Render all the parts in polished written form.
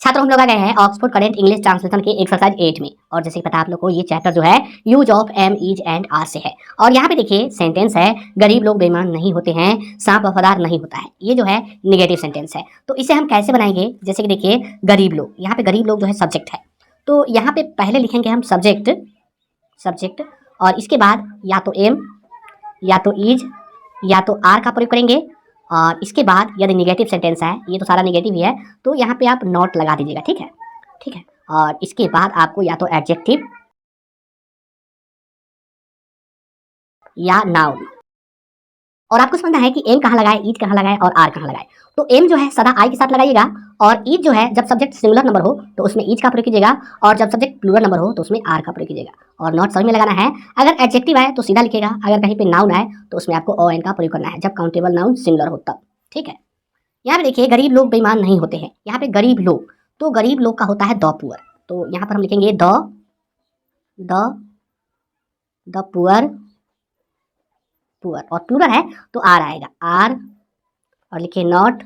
छात्रों हम लोग आ गए हैं ऑक्सफोर्ड करेंट इंग्लिश ट्रांसलेशन के एक्सरसाइज 8 में। और जैसे कि पता है आप लोग को, ये चैप्टर जो है use of am, is and are से है। और यहाँ पे देखिए सेंटेंस है, गरीब लोग बेईमान नहीं होते हैं, सांप वफादार नहीं होता है। ये जो है निगेटिव सेंटेंस है। तो इसे हम कैसे बनाएंगे? जैसे कि देखिए गरीब लोग, यहाँ पे गरीब लोग जो है सब्जेक्ट है। तो यहाँ पे पहले लिखेंगे हम सब्जेक्ट और इसके बाद या तो एम या तो इज या तो आर का प्रयोग करेंगे। और इसके बाद यदि निगेटिव सेंटेंस है, ये तो सारा निगेटिव ही है, तो यहाँ पे आप नॉट लगा दीजिएगा। ठीक है। और इसके बाद आपको या तो एडजेक्टिव या नाउन। और आपको समझना है कि एम कहाँ लगाए, ईज कहाँ लगाए और आर कहाँ लगाए। तो एम जो है सदा आई के साथ लगाइएगा, और ईज जो है जब सब्जेक्ट सिंगुलर नंबर हो तो उसमें ईज का प्रयोग कीजिएगा, और जब सब्जेक्ट प्लूरल नंबर हो तो उसमें आर का प्रयोग कीजिएगा। और नॉट समझ में लगाना है। अगर एडजेक्टिव आए तो सीधा लिखेगा, अगर कहीं पे नाउन आए तो उसमें आपको ओ एन का प्रयोग करना है, जब काउंटेबल नाउन सिंगुलर हो तब। ठीक है। यहाँ पे देखिए गरीब लोग बेईमान नहीं होते हैं। यहाँ पे गरीब लोग, तो गरीब लोग का होता है द पुअर। तो यहाँ पर हम लिखेंगे द पुअर और प्लूरल है तो आर आएगा, आर। और लिखिए नॉट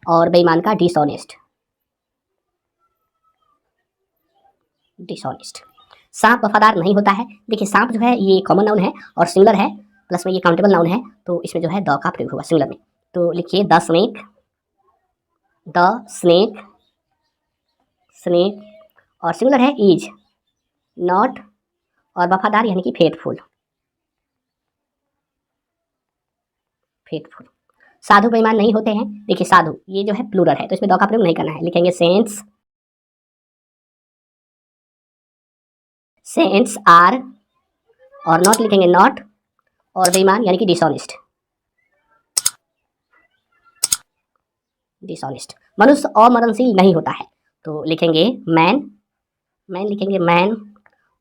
और बेईमान का डिसऑनेस्ट। सांप वफादार नहीं होता है। देखिए सांप जो है ये कॉमन नाउन है और सिंगुलर है, प्लस में ये काउंटेबल नाउन है, तो इसमें जो है द का प्रयोग होगा सिंगुलर में। तो लिखिए द स्नेक और सिंगुलर है इज नॉट, और वफादार यानी कि फेथफुल। साधु बेईमान नहीं होते हैं। देखिए साधु ये जो है प्लूरल है तो इसमें द का प्रयोग नहीं करना है, लिखेंगे सेंट्स आर, और नॉट लिखेंगे नॉट, और बेईमान यानी कि डिसऑनेस्ट। मनुष्य अमरणशील नहीं होता है, तो लिखेंगे मैन लिखेंगे मैन,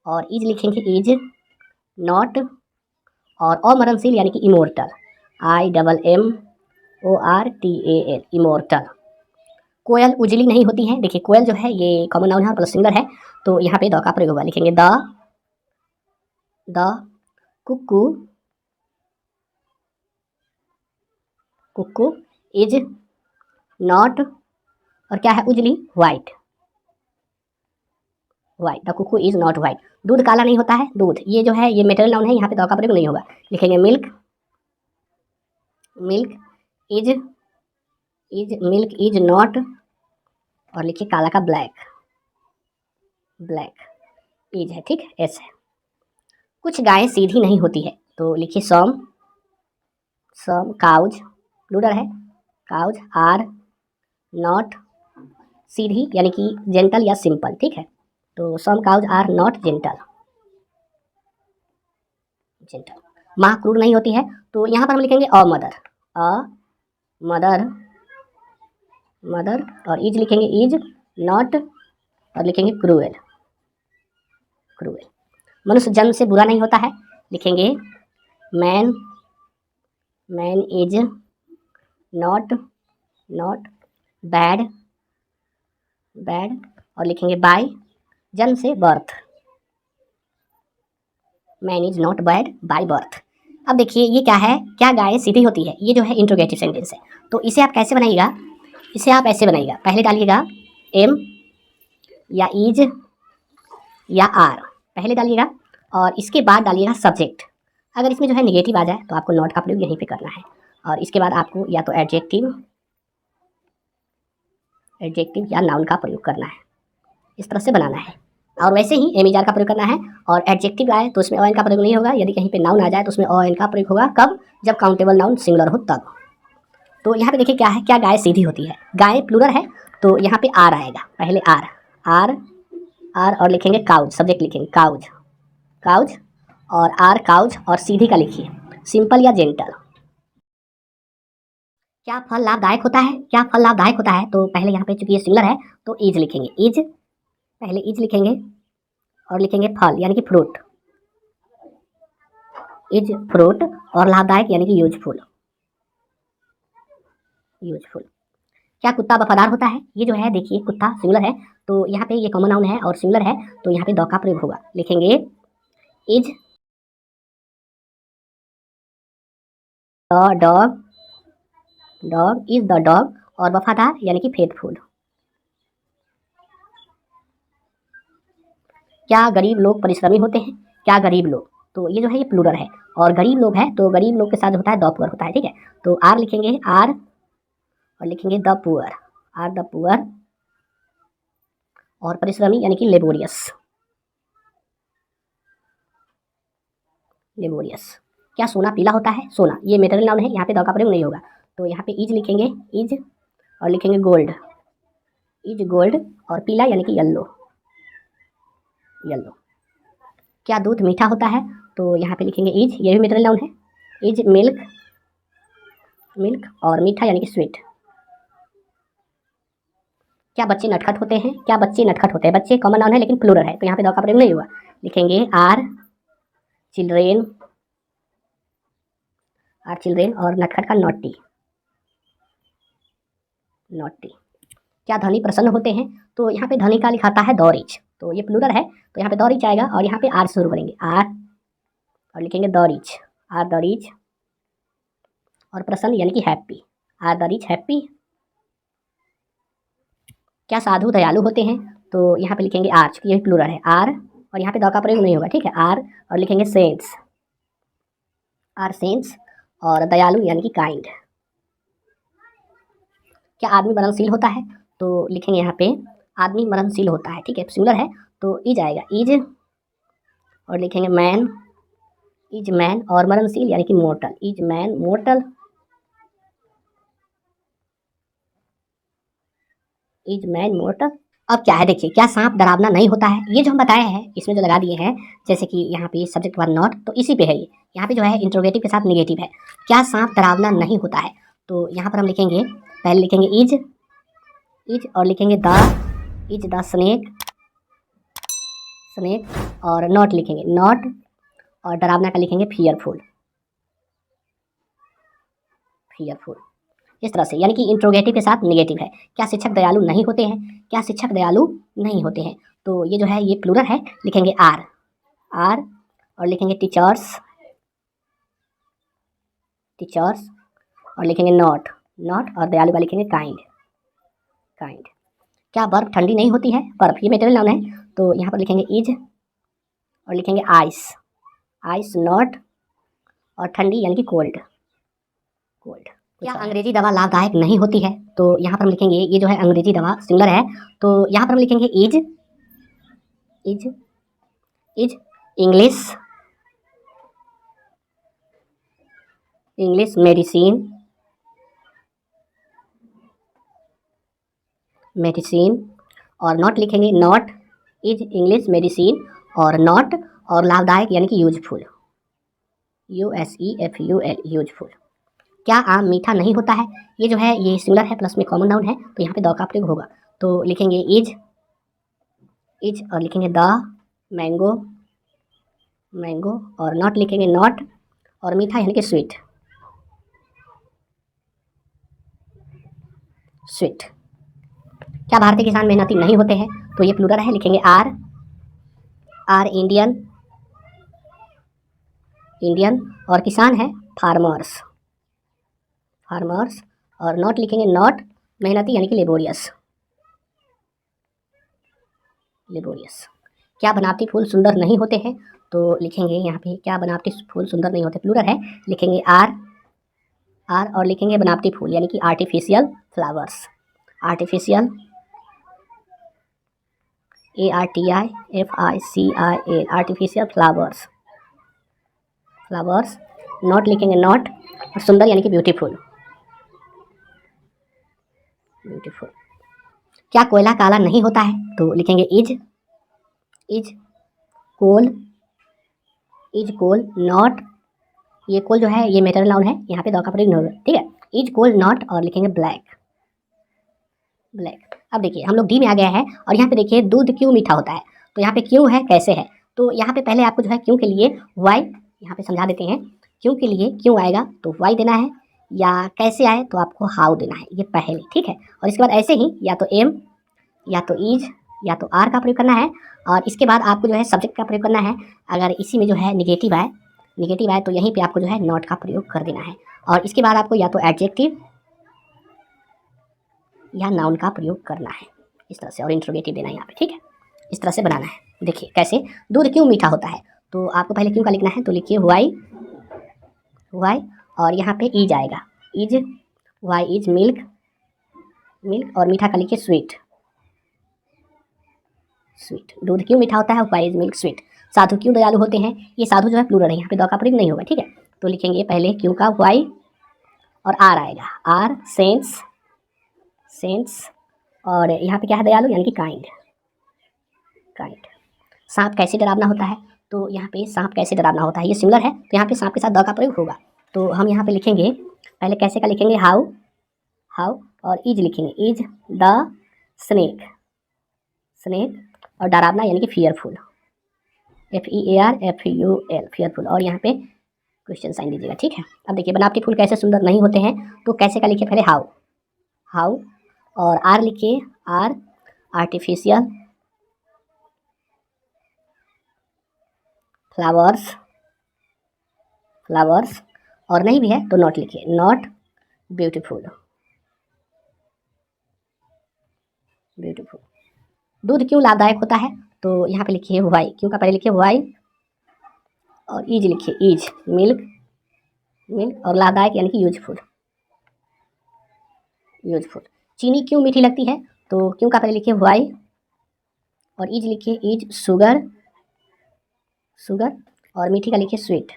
और इज लिखेंगे इज नॉट, और अमरणशील यानी कि इमोर्टल, IMMORTAL इमोर्टल। कोयल उजली नहीं होती है। देखिए कोयल जो है ये कॉमन नाउन है प्लस सिंगुलर है, तो यहाँ पे द का प्रयोग होगा, लिखेंगे द कुक्कू इज नॉट, और क्या है उजली, white. The cuckoo is not white. दूध काला नहीं होता है। दूध ये जो है ये मेटरल नाउन है, यहाँ पे द का प्रयोग नहीं होगा, लिखेंगे मिल्क इज नॉट, और लिखिए काला का ब्लैक इज है। ठीक है, एस है। कुछ गायें सीधी नहीं होती है, तो लिखिए सम काउज, प्लूरल है, काउज आर नॉट सीधी यानी कि जेंटल या सिंपल। ठीक है, तो सम काउज आर नॉट जेंटल। माँ क्रूर नहीं होती है, तो यहाँ पर हम लिखेंगे अ मदर, और इज लिखेंगे इज नॉट, और लिखेंगे क्रूएल। मनुष्य जन्म से बुरा नहीं होता है, लिखेंगे मैन इज नॉट बैड, और लिखेंगे बाय जन्म से birth, man is not bad by birth. अब देखिए ये क्या है, क्या गाय सीधी होती है, ये जो है इंट्रोगेटिव सेंटेंस है। तो इसे आप कैसे बनाइएगा? इसे आप ऐसे बनाइएगा, पहले डालिएगा एम या इज या आर, पहले डालिएगा, और इसके बाद डालिएगा सब्जेक्ट। अगर इसमें जो है निगेटिव आ जाए तो आपको नॉट का प्रयोग यहीं पे करना है, और इसके बाद आपको या तो एडजेक्टिव या नाउन का प्रयोग करना है। इस तरह से बनाना है। और वैसे ही एम इज आर का प्रयोग करना है, और एडजेक्टिव आए तो उसमें ओ एन का प्रयोग नहीं होगा। यदि कहीं पे नाउन आ जाए तो उसमें ओ एन का प्रयोग होगा, कब? जब काउंटेबल नाउन सिंगुलर हो तब। तो यहाँ पे देखिए क्या है, क्या गाय सीधी होती है। गाय प्लूरल है तो यहाँ पे आर आएगा, पहले आर, और लिखेंगे काउज, सब्जेक्ट लिखेंगे काउज, और आर काउज, और सीधी का लिखिए सिंपल या जेंटल। क्या फल लाभदायक होता है? तो पहले यहाँ पे चूंकि ये सिंगुलर है तो इज लिखेंगे, पहले इज लिखेंगे, और लिखेंगे फल यानी कि फ्रूट, इज फ्रूट, और लाभदायक यानी कि यूजफुल। क्या कुत्ता वफादार होता है? ये जो है देखिए कुत्ता सिंगुलर है, तो यहाँ पे ये कॉमन नाउन है और सिंगुलर है, तो यहाँ पे द का प्रयोग होगा, लिखेंगे is the dog is the dog, और वफादार यानी कि फेथफुल। क्या गरीब लोग परिश्रमी होते हैं? क्या गरीब लोग, तो ये जो है ये प्लूरल है, और गरीब लोग है तो गरीब लोग के साथ होता है द पुअर होता है, ठीक है। तो आर लिखेंगे आर और लिखेंगे the poor, are the poor, और परिश्रमी यानी कि लेबोरियस, लेबोरियस। क्या सोना पीला होता है? सोना ये मेटेरियल नाउन है, यहाँ पे द का प्रयोग नहीं होगा, तो यहाँ पे इज लिखेंगे, इज और लिखेंगे गोल्ड, इज गोल्ड, और पीला यानी कि येलो, येलो। क्या दूध मीठा होता है? तो यहाँ पे लिखेंगे इज, ये भी मेटेरियल नाउन है, इज मिल्क, मिल्क, और मीठा यानी कि स्वीट। क्या बच्चे नटखट होते हैं? क्या बच्चे नटखट होते हैं? बच्चे कॉमन नाउन है लेकिन प्लूरल है, तो यहाँ पे द का प्रयोग नहीं होगा, लिखेंगे आर चिल्ड्रेन, आर चिल्ड्रेन, और नटखट का नॉटी, नॉटी। क्या धनी प्रसन्न होते हैं? तो यहाँ पे धनी का लिखाता है द रिच, तो ये प्लूरल है, तो यहाँ पे द रिच आएगा, और यहाँ पे आर शुरू करेंगे, आर और लिखेंगे the rich, are the rich, और प्रसन्न यानी कि happy, are the rich happy. क्या साधु दयालु होते हैं? तो यहाँ पे लिखेंगे आर, चूँकि ये प्लूरल है, आर, और यहाँ पे द का प्रयोग नहीं होगा, ठीक है, आर और लिखेंगे सेंट्स, आर सेंट्स, और दयालु यानी कि काइंड। क्या आदमी मरणशील होता है? तो लिखेंगे यहाँ पे आदमी मरणशील होता है, ठीक है, सिंगुलर है, तो इज आएगा, इज, और लिखेंगे मैन, इज मैन, और मरणशील यानी कि mortar, is man mortar, is man mortar. अब क्या है देखिए, क्या सांप डरावना नहीं होता है? ये जो हम बताए हैं इसमें जो लगा दिए हैं, जैसे कि यहाँ पे सब्जेक्ट वन नॉट, तो इसी पे है ये, यहाँ पे जो है इंट्रोगेटिव के साथ निगेटिव है, क्या सांप डरावना नहीं होता है? तो यहाँ पर हम लिखेंगे, पहले लिखेंगे इज, इज, और लिखेंगे the, is the snake, snake, और नॉट लिखेंगे नॉट, और डरावना का लिखेंगे फियरफुल, फियरफुल। इस तरह से, यानी कि इंट्रोगेटिव के साथ निगेटिव है। क्या शिक्षक दयालु नहीं होते हैं? क्या शिक्षक दयालु नहीं होते हैं? तो ये जो है ये प्लूरल है, लिखेंगे आर, आर, और लिखेंगे टीचर्स, टीचर्स, और लिखेंगे नॉट, नॉट, और दयालु का लिखेंगे काइंड, काइंड। क्या बर्फ ठंडी नहीं होती है? बर्फ ये मेटेरियल नाउन है, तो यहाँ पर लिखेंगे इज, और लिखेंगे आइस, आइस नॉट, और ठंडी यानी कि कोल्ड, कोल्ड। क्या अंग्रेजी दवा लाभदायक नहीं होती है? तो यहाँ पर हम लिखेंगे, ये जो है अंग्रेजी दवा सिंगुलर है, तो यहाँ पर हम लिखेंगे is, is, is English, English medicine, medicine, और नॉट लिखेंगे नॉट, इज इंग्लिश मेडिसिन, और नॉट, और लाभदायक यानी कि यूजफुल, USEFUL, यूजफुल। क्या आम मीठा नहीं होता है? ये जो है ये सिंगुलर है प्लस में कॉमन नाउन है, तो यहाँ पे द का प्रयोग होगा, तो लिखेंगे इज, इज, और लिखेंगे द मैंगो, मैंगो, और नॉट लिखेंगे नॉट, और मीठा यानी कि स्वीट, स्वीट। क्या भारतीय किसान मेहनती नहीं होते हैं? तो ये प्लूरल है, लिखेंगे आर, आर इंडियन, इंडियन, और किसान है फार्मर्स, फार्मर्स, और नॉट लिखेंगे नॉट, मेहनती यानी कि लेबोरियस, लेबोरियस। क्या बनावटी फूल सुंदर नहीं होते हैं? तो लिखेंगे यहाँ पे क्या बनावटी फूल सुंदर नहीं होते, प्लूरल है, लिखेंगे आर, आर, और लिखेंगे बनावटी फूल यानी कि artificial flowers, artificial, ARTIFICIAL, artificial flowers, flowers, not लिखेंगे नॉट, और सुंदर यानी कि ब्यूटीफुल, ब्यूटीफुल। क्या कोयला काला नहीं होता है? तो लिखेंगे is, is coal, is coal not, ये कोल जो है ये मेटेरियल नाउन है, यहाँ पे द का प्रयोग नहीं होगा, ठीक है, इज कोल नॉट, और लिखेंगे ब्लैक, ब्लैक। अब देखिए हम लोग डी में आ गया है, और यहाँ पे देखिए दूध क्यों मीठा होता है? तो यहाँ पे क्यों है, कैसे है? तो यहाँ पे पहले आपको जो है क्यों के लिए वाई यहाँ पे समझा देते हैं, क्यों के लिए क्यों आएगा तो वाई देना है, या कैसे आए तो आपको हाउ देना है, ये पहले, ठीक है। और इसके बाद ऐसे ही या तो एम, या तो इज, या तो आर का प्रयोग करना है, और इसके बाद आपको जो है सब्जेक्ट का प्रयोग करना है। अगर इसी में जो है निगेटिव आए, निगेटिव आए तो यहीं पे आपको जो है नॉट का प्रयोग कर देना है, और इसके बाद आपको या तो एडजेक्टिव या नाउन का प्रयोग करना है, इस तरह से, और इंट्रोगेटिव देना है यहाँ पे, ठीक है, इस तरह से बनाना है। देखिए कैसे, दूध क्यों मीठा होता है, तो आपको पहले क्यों का लिखना है, तो लिखिए वाई, वाई और यहाँ पे ईज आएगा, is, why is milk, milk और मीठा का लिखिए स्वीट, स्वीट। दूध क्यों मीठा होता है, वाई इज मिल्क स्वीट। साधु क्यों दयालु होते हैं, ये साधु जो है प्लूरल है, यहाँ पे द का प्रयोग नहीं होगा, ठीक है। तो लिखेंगे पहले क्यों का वाई और आर आएगा, आर सेंस, सेंस और यहाँ पे क्या है, दयालु यानी कि काइंड, काइंड। सांप कैसे डरावना होता है, तो यहाँ पे सांप कैसे डरावना होता है, ये सिमिलर है, तो यहाँ पे सांप के साथ द का प्रयोग होगा। तो हम यहाँ पे लिखेंगे पहले कैसे का लिखेंगे, हाउ, हाउ और इज लिखेंगे, इज द स्नेक, स्नेक और डरावना यानी कि फियरफुल, FEARFUL, फियरफुल। और यहाँ पे क्वेश्चन साइन दीजिएगा, ठीक है। अब देखिए बनावटी फूल कैसे सुंदर नहीं होते हैं, तो कैसे का लिखिए पहले हाउ, हाउ और आर लिखिए, आर आर्टिफिशियल फ्लावर्स, फ्लावर्स और नहीं भी है तो नॉट लिखिए, नॉट ब्यूटीफुल, ब्यूटीफुल। दूध क्यों लाभदायक होता है, तो यहाँ पे लिखिए वाई, क्यों का पहले लिखिए वाई और ईज लिखिए, ईज मिल्क, मिल्क और लाभदायक यानी कि यूजफुल, यूजफुल। चीनी क्यों मीठी लगती है, तो क्यों का पहले लिखिए वाई और ईज लिखिए, ईज शुगर, शुगर और मीठी का लिखिए स्वीट।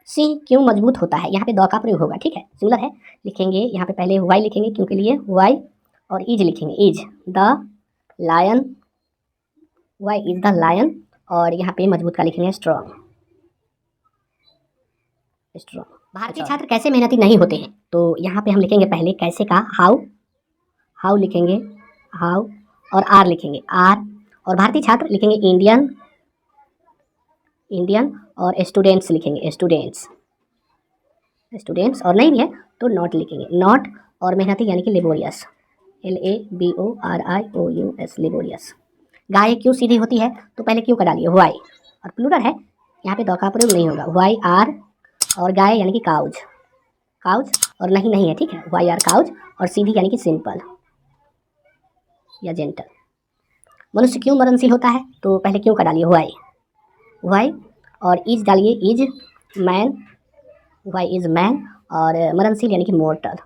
सिंह क्यों मजबूत होता है, यहाँ पे द का प्रयोग होगा, ठीक है, सिमिलर है। लिखेंगे यहाँ पे पहले वाई लिखेंगे, क्यों के लिए वाई और ईज लिखेंगे, is the lion, why is the lion और यहाँ पे मजबूत का लिखेंगे स्ट्रॉन्ग, स्ट्रॉन्ग। भारतीय छात्र कैसे मेहनती नहीं होते हैं, तो यहाँ पे हम लिखेंगे पहले कैसे का हाउ, हाउ लिखेंगे, हाउ और आर लिखेंगे, आर और भारतीय छात्र लिखेंगे इंडियन, इंडियन और स्टूडेंट्स लिखेंगे, स्टूडेंट्स, स्टूडेंट्स और नहीं भी है तो नॉट लिखेंगे, नॉट और मेहनती यानी कि लेबोरियस, LABORIOUS, लेबोरियस। गाय क्यों सीधी होती है, तो पहले क्यों का डालिए वाई और प्लूरल है, यहाँ पे द का प्रयोग नहीं होगा, वाई आर और गाय यानी कि काउज, काउज और नहीं नहीं है, ठीक है, वाई आर काउज और सीधी यानी कि सिंपल या जेंटल। मनुष्य क्यों मरणशील होता है, तो पहले क्यों का डालिए वाई, वाई और इज डालिए, is man, why is man और मरणशील यानी कि मोर्टल।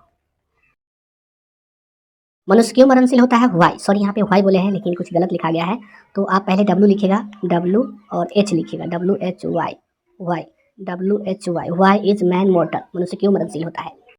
मनुष्य क्यों मरणशील होता है, वाई, सॉरी यहाँ पे वाई बोले हैं लेकिन कुछ गलत लिखा गया है, तो आप पहले डब्ल्यू लिखेगा, डब्ल्यू और एच लिखिएगा, WHY, why, WHY, why is man mortal, मनुष्य क्यों मरणशील होता है।